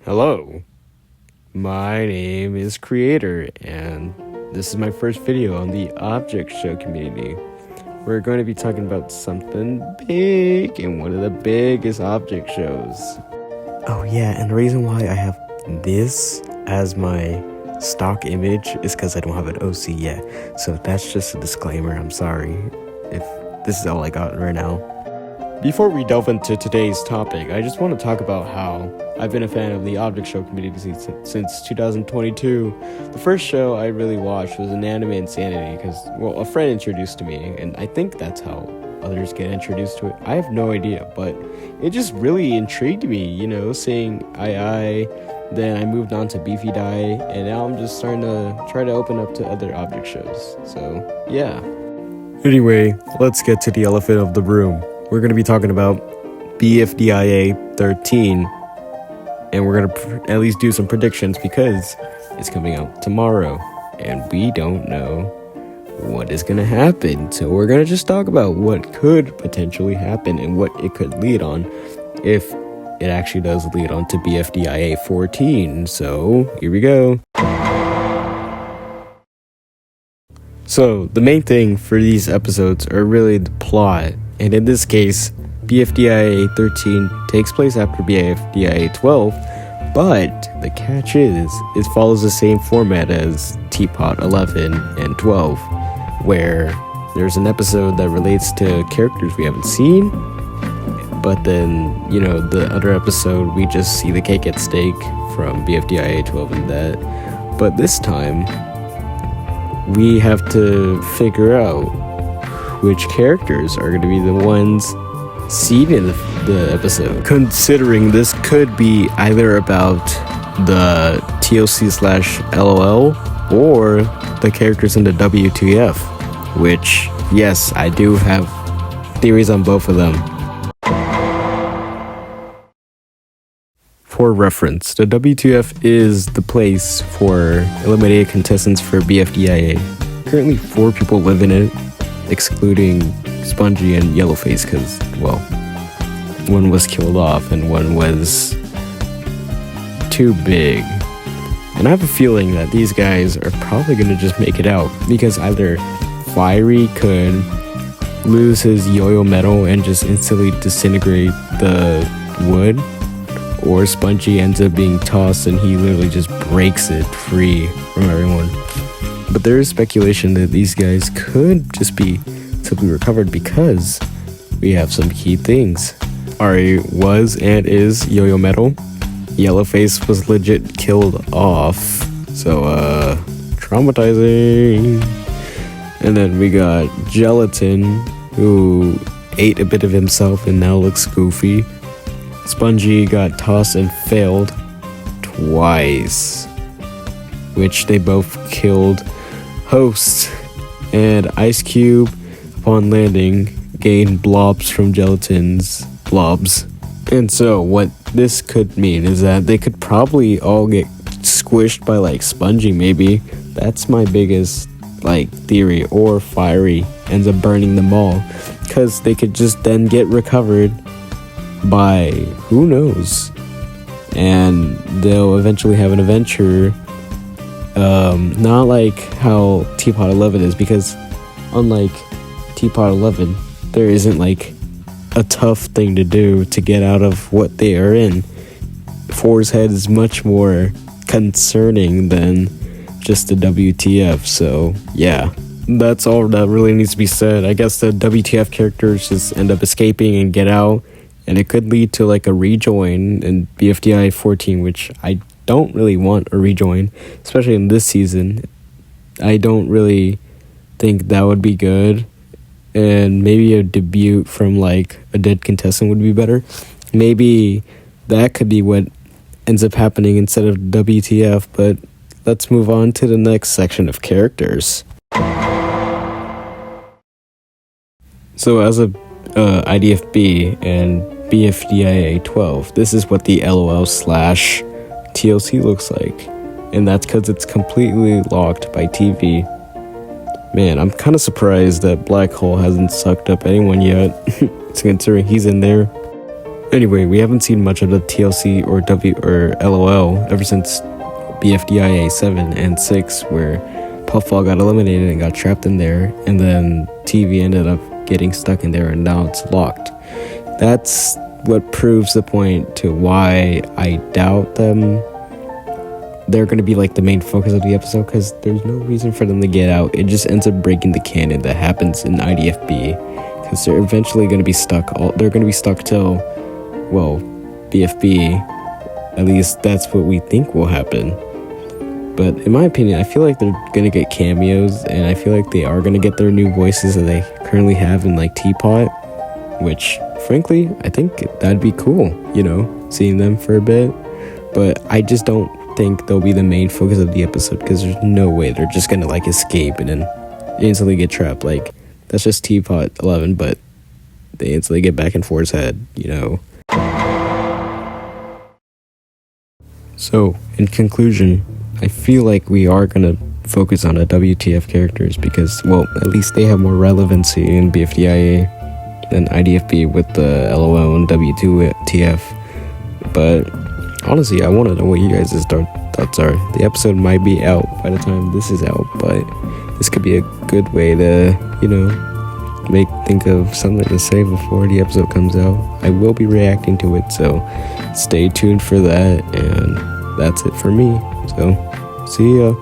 Hello, my name is Creator, and this is my first video on the Object Show community. We're going to be talking about something big and one of the biggest object shows. Oh yeah, and the reason why I have this as my stock image is because I don't have an OC yet. So that's just a disclaimer. I'm sorry if this is all I got right now. Before we delve into today's topic, I just want to talk about how I've been a fan of the Object Show community since 2022. The first show I really watched was an Anime Insanity because, well, a friend introduced to me, and I think that's how others get introduced to it. I have no idea, but it just really intrigued me, seeing II. Then I moved on to BFDIA, and now I'm just starting to try to open up to other object shows. So, yeah. Anyway, let's get to the elephant of the room. We're going to be talking about BFDIA 13, and we're going to at least do some predictions because it's coming out tomorrow, and we don't know what is going to happen. So we're going to just talk about what could potentially happen and what it could lead on if it actually does lead on to BFDIA 14. So here we go. So the main thing for these episodes are really the plot. And in this case, BFDIA 13 takes place after BFDIA 12, but the catch is, it follows the same format as Teapot 11 and 12, where there's an episode that relates to characters we haven't seen, but then, the other episode, we just see the cake at stake from BFDIA 12 and that. But this time, we have to figure out which characters are going to be the ones seen in the episode. Considering this could be either about the TOC/LOL or the characters in the WTF, which, yes, I do have theories on both of them. For reference, the WTF is the place for eliminated contestants for BFDIA. Currently 4 people live in it, excluding Spongy and Yellowface because, well, one was killed off and one was too big. And I have a feeling that these guys are probably going to just make it out because either Fiery could lose his yo-yo metal and just instantly disintegrate the wood, or Spongy ends up being tossed and he literally just breaks it free from everyone. But there is speculation that these guys could just be simply recovered because we have some key things. Ari was and is yo-yo metal. Yellowface was legit killed off. So, traumatizing. And then we got Gelatin, who ate a bit of himself and now looks goofy. Spongy got tossed and failed twice, which they both killed Host. And Ice Cube, upon landing, gained blobs from Gelatin's blobs. And so what this could mean is that they could probably all get squished by Spongy, maybe. That's my biggest theory. Or Fiery ends up burning them all, because they could just then get recovered by who knows, and they'll eventually have an adventure. Not like how Teapot 11 is, because unlike Teapot 11, there isn't a tough thing to do to get out of what they are in. 4's head is much more concerning than just the WTF. So yeah, that's all that really needs to be said. I guess the WTF characters just end up escaping and get out, and it could lead to a rejoin in BFDI 14, which I don't really want a rejoin, especially in this season. I don't really think that would be good, and maybe a debut from a dead contestant would be better. Maybe that could be what ends up happening instead of WTF, but let's move on to the next section of characters. So as a IDFB and BFDIA 12, this is what the LOL/TOC looks like, and that's because it's completely locked by TV. Man, I'm kind of surprised that Black Hole hasn't sucked up anyone yet, considering he's in there. Anyway, we haven't seen much of the TLC or LOL ever since BFDIA 7 and 6, where Puffball got eliminated and got trapped in there, and then TV ended up getting stuck in there, and now it's locked. That's what proves the point to why I doubt they're going to be like the main focus of the episode, because there's no reason for them to get out. It just ends up breaking the canon that happens in IDFB, because they're eventually going to be stuck. They're going to be stuck till, well, BFB. At least that's what we think will happen. But in my opinion, I feel like they're going to get cameos, and I feel like they are going to get their new voices that they currently have in like Teapot, which frankly, I think that'd be cool, seeing them for a bit. But I just don't think they'll be the main focus of the episode, because there's no way they're just going to like escape and then instantly get trapped. Like, that's just Teapot 11, but they instantly get back in Ford's head, So, in conclusion, I feel like we are going to focus on the WTF characters because, well, at least they have more relevancy in BFDIA than IDFB with the LOL and WTF. But honestly, I want to know what you guys' thoughts are. The episode might be out by the time this is out, but this could be a good way to, think of something to say before the episode comes out. I will be reacting to it, so stay tuned for that, and that's it for me. So, see ya.